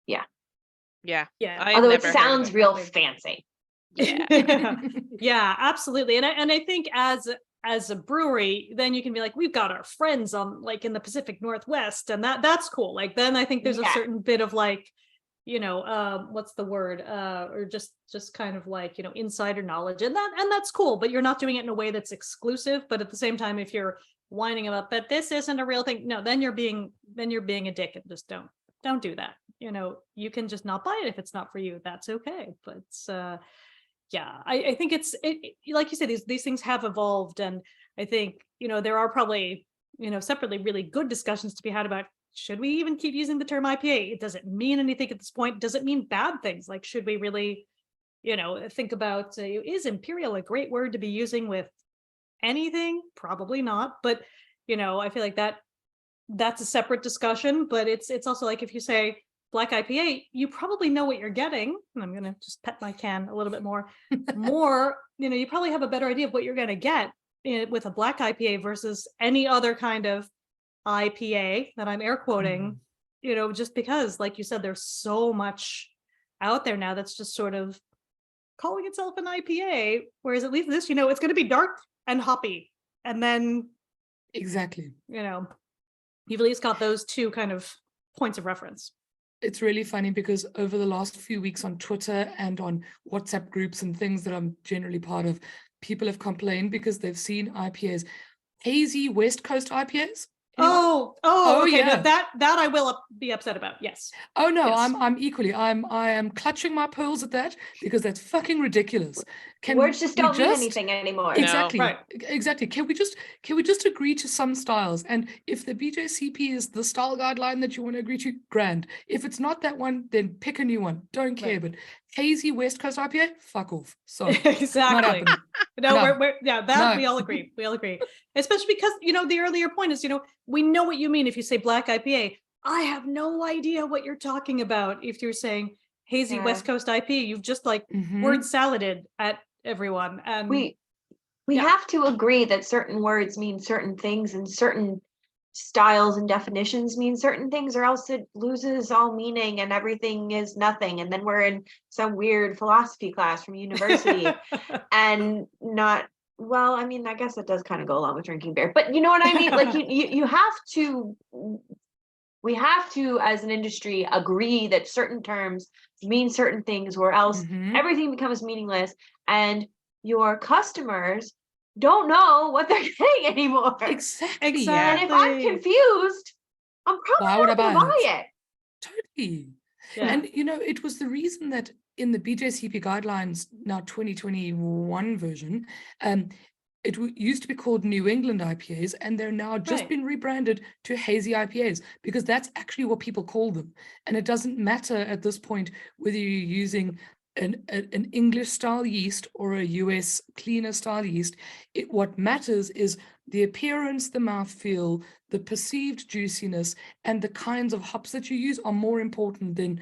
Yeah. Although it sounds real fancy. Yeah, absolutely. And I think as a brewery, then you can be like, we've got our friends on like in the Pacific Northwest, and that's cool. Like then I think there's a certain bit of like, what's the word? Or just kind of like, insider knowledge, and that's cool, but you're not doing it in a way that's exclusive. But at the same time, if you're whining about, but this isn't a real thing, no, then you're being a dick, and just don't do that. You can just not buy it if it's not for you. That's okay. But I think it's like you said, these things have evolved, and I think there are probably separately really good discussions to be had about, should we even keep using the term IPA? It doesn't mean anything at this point. Does it mean bad things? Like, should we really, think about, is imperial a great word to be using with anything? Probably not. But, I feel like that's a separate discussion. But it's also like, if you say Black IPA, you probably know what you're getting. And I'm going to just pet my can a little bit more. You probably have a better idea of what you're going to get with a Black IPA versus any other kind of IPA that I'm air quoting, just because, like you said, there's so much out there now that's just sort of calling itself an IPA, whereas at least this, it's going to be dark and hoppy, and then you've at least got those two kind of points of reference. It's really funny because over the last few weeks on Twitter and on WhatsApp groups and things that I'm generally part of, people have complained because they've seen IPAs, hazy West Coast IPAs, Anyone? Okay. yeah. No, that I will be upset about. Yes. Oh no, Yes. I'm equally. I am clutching my pearls at that because that's fucking ridiculous. Words just don't mean anything anymore. No. Exactly. Right. Exactly. Can we just agree to some styles? And if the BJCP is the style guideline that you want to agree to, grand. If it's not that one, then pick a new one. Don't care. Right. But hazy West Coast IPA, fuck off. Sorry. Not Exactly. happening. No, No. we're that No. we all agree. We all agree. Especially because, the earlier point is, we know what you mean if you say black IPA. I have no idea what you're talking about if you're saying hazy Yeah. West Coast IPA. You've just like Mhm. word saladed at everyone. And We Yeah. have to agree that certain words mean certain things and certain styles and definitions mean certain things, or else it loses all meaning and everything is nothing. And then we're in some weird philosophy class from university and not, well, I mean, I guess it does kind of go along with drinking beer, but you know what I mean? Like you have to, we have to, as an industry, agree that certain terms mean certain things, or else Mhm. everything becomes meaningless and your customers don't know what they're getting anymore. Exactly. Exactly. And if I'm confused, I'm Why probably would not I gonna buy buy it? it. Totally. Yeah. And it was the reason that in the BJCP guidelines, now 2021 version, it used to be called New England IPAs, and they're now just Right. been rebranded to hazy IPAs because that's actually what people call them. And it doesn't matter at this point whether you're using an English style yeast or a US cleaner style yeast. What matters is the appearance, the mouthfeel, the perceived juiciness, and the kinds of hops that you use are more important than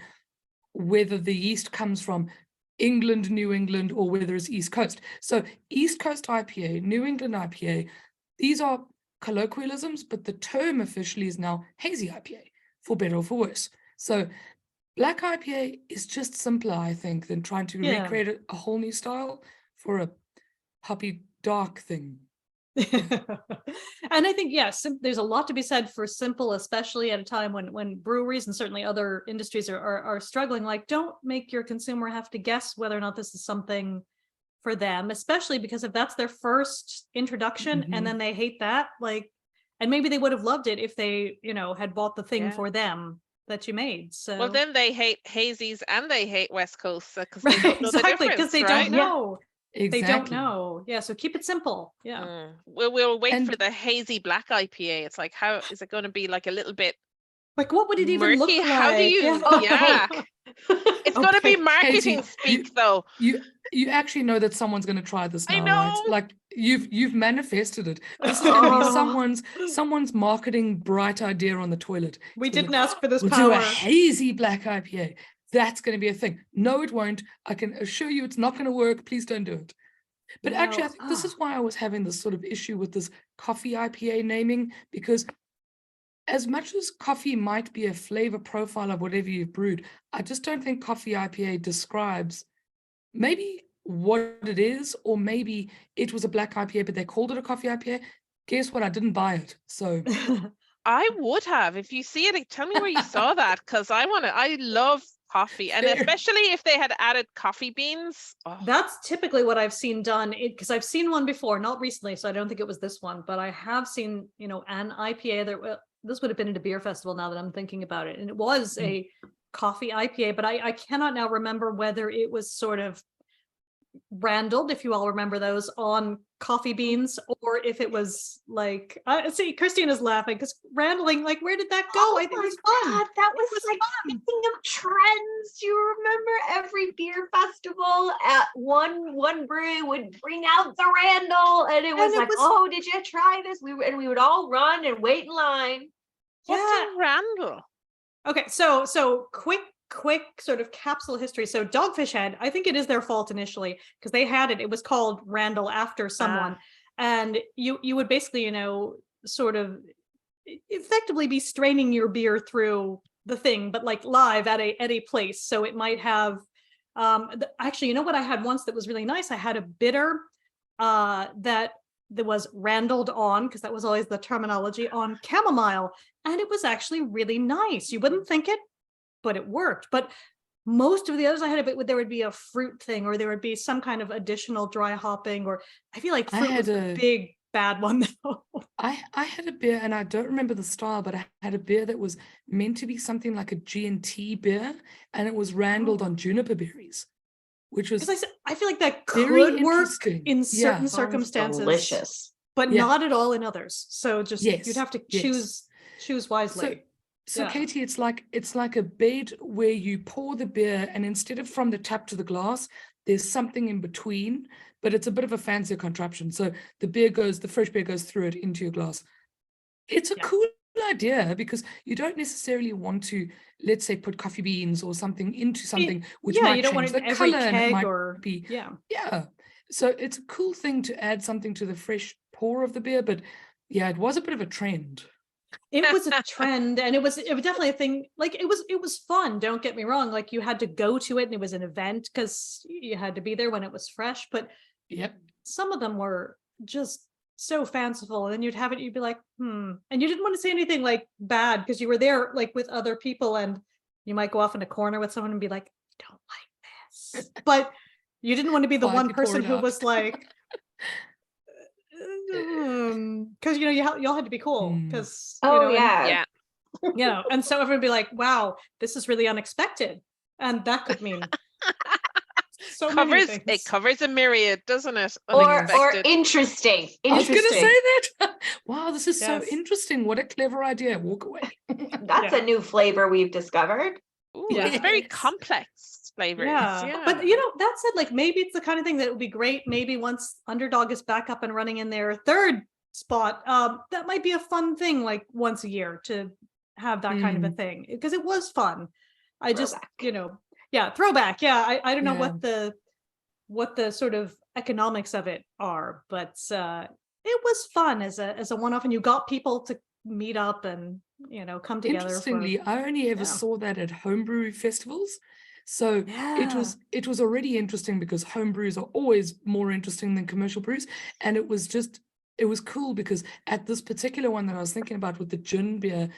whether the yeast comes from England, New England, or whether it's East Coast. So East Coast IPA, New England IPA, these are colloquialisms, but the term officially is now hazy IPA, for better or for worse. So black IPA is just simpler, I think, than trying to Yeah. recreate a whole new style for a puppy dark thing. And I think, yes, there's a lot to be said for simple, especially at a time when breweries and certainly other industries are struggling. Like, don't make your consumer have to guess whether or not this is something for them, especially because if that's their first introduction Mhm. and then they hate that, like, and maybe they would have loved it if they, had bought the thing Yeah. for them that you made. So Well, then they hate hazies and they hate West Coast because they right, don't know exactly, the because difference, they right? don't know. Exactly. They don't know. Yeah, so keep it simple. Yeah. We'll wait for And- the hazy black IPA. It's like, how is it going to be like a little bit Like, what would it even look murky? like? How do you? Yeah. Yeah, it's going to be Okay. marketing Katie, speak, though. You actually know that someone's going to try this I now, right? know. Like you've manifested it. This is going to be Oh. someone's marketing bright idea on the toilet. We It's gonna didn't be, ask for this we'll do a power. hazy black IPA. That's going to be a thing. No, it won't. I can assure you it's not going to work. Please don't do it. But actually, I think this is why I was having this sort of issue with this coffee IPA naming, because as much as coffee might be a flavor profile of whatever you've brewed, I just don't think coffee IPA describes maybe what it is, or maybe it was a black IPA, but they called it a coffee IPA. Guess what? I didn't buy it. So I would have. If you see it, tell me where you saw that, because I love coffee, and Fair. especially if they had added coffee beans. Oh, That's typically what I've seen done, because I've seen one before, not recently, so I don't think it was this one, but I have seen, an IPA that this would have been at a beer festival now that I'm thinking about it. And it was a coffee IPA, but I cannot now remember whether it was sort of randled, if you all remember those, on coffee beans, or if it was like, see, Christina's laughing because randling, like, where did that go? Oh I think it my was fun. God, that was was like fun. speaking of trends. Do you remember every beer festival at one brewery would bring out the Randall, and it was like, oh, did you try this? We would all run and wait in line. what's Yeah. a Randall? Okay, so quick sort of capsule history. So Dogfish Head, I think it is their fault initially, because they had it was called Randall after someone, and you would basically, sort of effectively be straining your beer through the thing, but like live at a place. So it might have actually, what I had once that was really nice? I had a bitter that was randled on, because that was always the terminology, on chamomile, and it was actually really nice. You wouldn't think it, but it worked. But most of the others I had, there would be a fruit thing, or there would be some kind of additional dry hopping, or I feel like fruit was a big bad one though. I had a beer, and I don't remember the style, but I had a beer that was meant to be something like a G&T beer, and it was randled on juniper berries, which was Because I feel like that very could work interesting. in certain Yeah. Sounds circumstances, delicious. but Yeah. not at all in others. So just you'd Yes, have to yes. choose wisely. So Yeah. Katie, it's like a bed where you pour the beer, and instead of from the tap to the glass, there's something in between, but it's a bit of a fancier contraption. So the fresh beer goes through it into your glass. It's a Yeah. cool idea because you don't necessarily want to, let's say, put coffee beans or something into something which yeah, might you don't want change it in the every color, and it keg might or be yeah. So it's a cool thing to add something to the fresh pour of the beer, but yeah, it was a bit of a trend. It was a trend, and it was definitely a thing. Like it was fun, don't get me wrong, like you had to go to it and it was an event because you had to be there when it was fresh, but Yep. some of them were just so fanciful, and then you'd have it, you'd be like, and you didn't want to say anything like bad because you were there like with other people, and you might go off in a corner with someone and be like, don't like this, but you didn't want to be the one Quietly pour person it who out. was like, because y'all had to be cool because Oh yeah. Yeah. and so everyone would be like, wow, this is really unexpected, and that could mean so many things. It covers a myriad, doesn't it? Or Unexpected. interesting. I was going to Interesting. say that. Wow, this is so Yes. interesting. What a clever idea. Walk away. That's a new flavor we've discovered. Ooh, it's very Yes. complex flavors. Yeah. But that said, like maybe it's the kind of thing that would be great. Maybe once Underdog is back up and running in their third spot, that might be a fun thing, like once a year to have that kind of a thing, because it was fun. I just, Throwback. Throwback. Yeah. I don't know Yeah. what the sort of economics of it are, but it was fun as a one-off, and you got people to meet up and come together. Interestingly, I only ever saw that at homebrew festivals. So it was already interesting because homebrews are always more interesting than commercial brews. And it was cool because at this particular one that I was thinking about with the gin beer,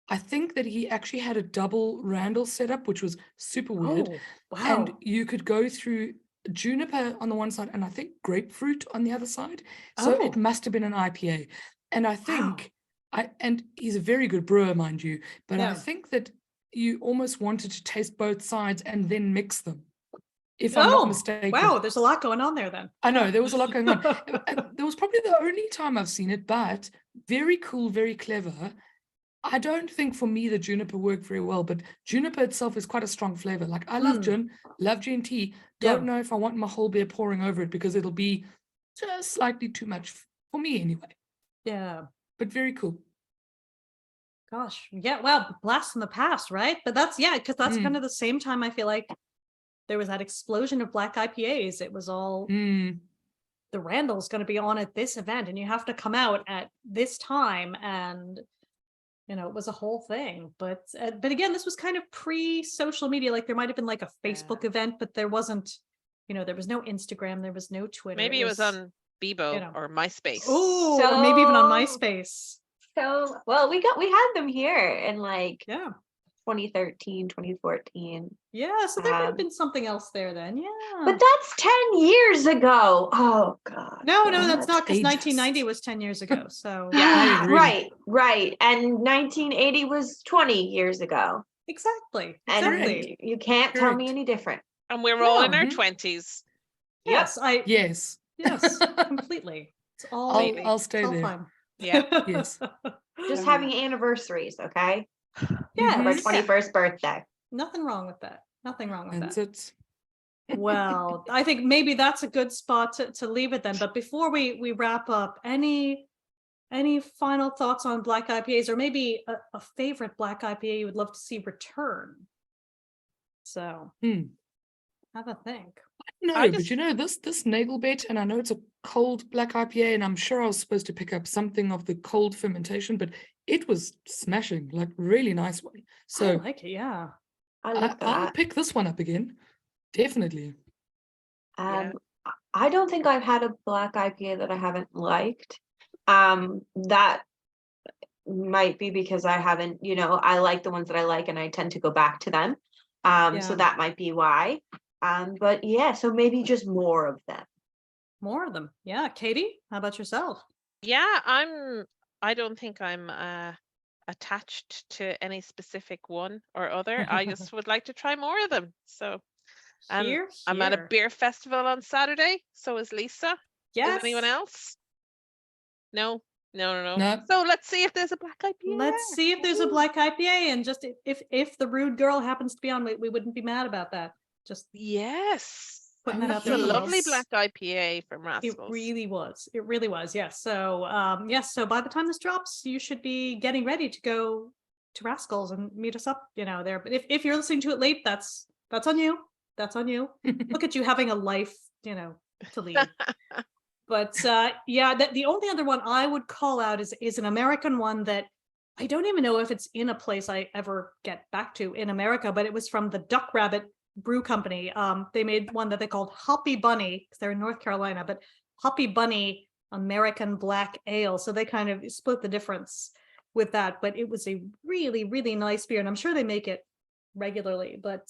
I think that he actually had a double Randall setup, which was super weird. Oh, wow. And you could go through juniper on the one side and I think grapefruit on the other side. So it must have been an IPA. And I think and he's a very good brewer, mind you, but I think that you almost wanted to taste both sides and then mix them, if I'm not mistaken. Wow, there's a lot going on there then. I know, there was a lot going on. And there was probably the only time I've seen it, but very cool, very clever. I don't think for me the juniper worked very well, but juniper itself is quite a strong flavor. Like I love gin, love G&T. Don't know if I want my whole beer pouring over it because it'll be just slightly too much for me anyway. Yeah. But very cool. Gosh, yeah, well, blast from the past, right? But that's because that's kind of the same time I feel like there was that explosion of black IPAs. It was all the Randall's going to be on at this event, and you have to come out at this time, and it was a whole thing. But again, this was kind of pre-social media. Like there might have been like a Facebook event, but there wasn't. There was no Instagram, there was no Twitter. Maybe it was on Bebo or MySpace. Oh, or maybe even on MySpace. So, well, we had them here in 2013, 2014. Yeah, so there might have been something else there then. Yeah. But that's 10 years ago. Oh God. No, that's not, because 1990 was 10 years ago. So I agree. Right. And 1980 was 20 years ago. Exactly. And you can't tell me any different. And we're all in our 20s. Yes, Yes. Yes, completely. It's all I'll stay it's all there. fun. Yeah. Yes. Just having anniversaries, okay? Yeah. Of our 21st birthday. Nothing wrong with that. Nothing wrong with That's that. it. Well, I think maybe that's a good spot to leave it then. But before we wrap up, any final thoughts on black IPAs, or maybe a favorite black IPA you would love to see return? So have a think. No, but this Nagelbett, and I know it's a cold black IPA, and I'm sure I was supposed to pick up something of the cold fermentation, but it was smashing, like really nice one. So I like it, yeah. I'll pick this one up again. Definitely. I don't think I've had a black IPA that I haven't liked. That might be because I haven't, I like the ones that I like and I tend to go back to them. So that might be why. But yeah, so maybe just more of them. More of them. Yeah. Katie, how about yourself? Yeah, I don't think I'm attached to any specific one or other. I just would like to try more of them. So, and Here, I'm at a here. beer festival on Saturday. So is Lisa. Yes. Is anyone else? No. No. So let's see if there's a Black IPA. Let's see if there's a Black IPA, and just if the rude girl happens to be on, we wouldn't be mad about that. Just Yes. putting that out That's there. a for the lovely world. Black IPA from It Rascals. really was. It really was. Yes. So yes. So by the time this drops, you should be getting ready to go to Rascals and meet us up, there. But if you're listening to it late, that's on you. That's on you. Look at you having a life, to lead. But yeah, the only other one I would call out is an American one that I don't even know if it's in a place I ever get back to in America, but it was from the Duck Rabbit Brew Company. They made one that they called Hoppy Bunny, because they're in North Carolina, but Hoppy Bunny American Black Ale. So they kind of split the difference with that, but it was a really, really nice beer, and I'm sure they make it regularly, but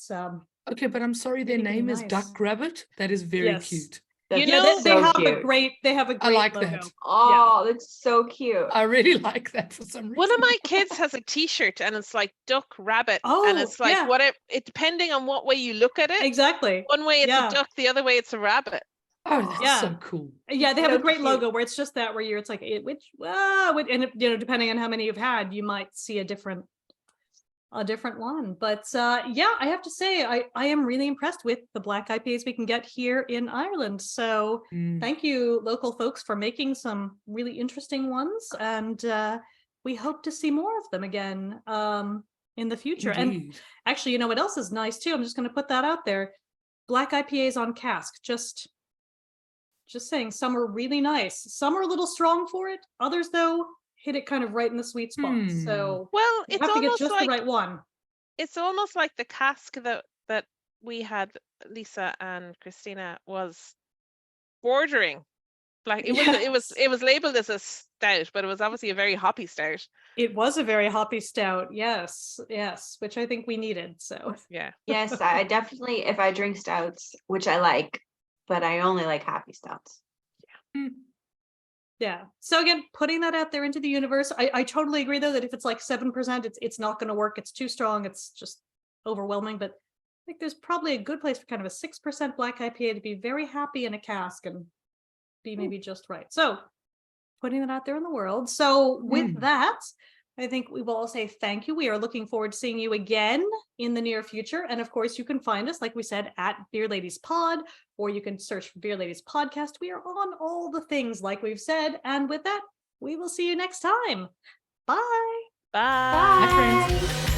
Okay, but I'm sorry, their Really name is nice. Duck Rabbit. That is very Yes. cute. That's You yeah, know- they so have cute. a great I like logo. that. Oh, that's so cute. I really like that for some reason. One of my kids has a T-shirt and it's like Duck Rabbit, and Oh, it's like yeah. whatever. It depending on what way you look at it. Exactly. One way it's Yeah. a duck, the other way it's a rabbit. Oh, that's Yeah. so cool. Yeah, they have So a great cute. logo where it's just that where it's like and depending on how many you've had, you might see a different one. But yeah, I have to say I am really impressed with the Black IPAs we can get here in Ireland. So Mm. thank you, local folks, for making some really interesting ones, and we hope to see more of them again in the future. And Indeed. actually, you know what else is nice too? I'm just going to put that out there. Black IPAs on cask. Just saying, some are really nice. Some are a little strong for it. Others, though, hit it kind of right in the sweet spot. Hmm. So Well, you it's have to get almost just like the right one. it's almost like the cask that we had, Lisa and Christina, was bordering. Like it was labeled as a stout, but it was obviously a very hoppy stout. It was a very hoppy stout. Yes, which I think we needed. So Yeah. Yes, I definitely, if I drink stouts, which I like, but I only like happy stouts. Mm. yeah. So again, putting that out there into the universe. I totally agree though that if it's like 7%, it's not going to work. It's too strong. It's just overwhelming. But I think there's probably a good place for kind of a 6% Black IPA to be very happy in a cask and be maybe just right. So putting that out there in the world. So with that, I think we will all say thank you. We are looking forward to seeing you again in the near future. And of course, you can find us, like we said, at Beer Ladies Pod, or you can search for Beer Ladies Podcast. We are on all the things, like we've said. And with that, we will see you next time. Bye. Bye. Hi, friends.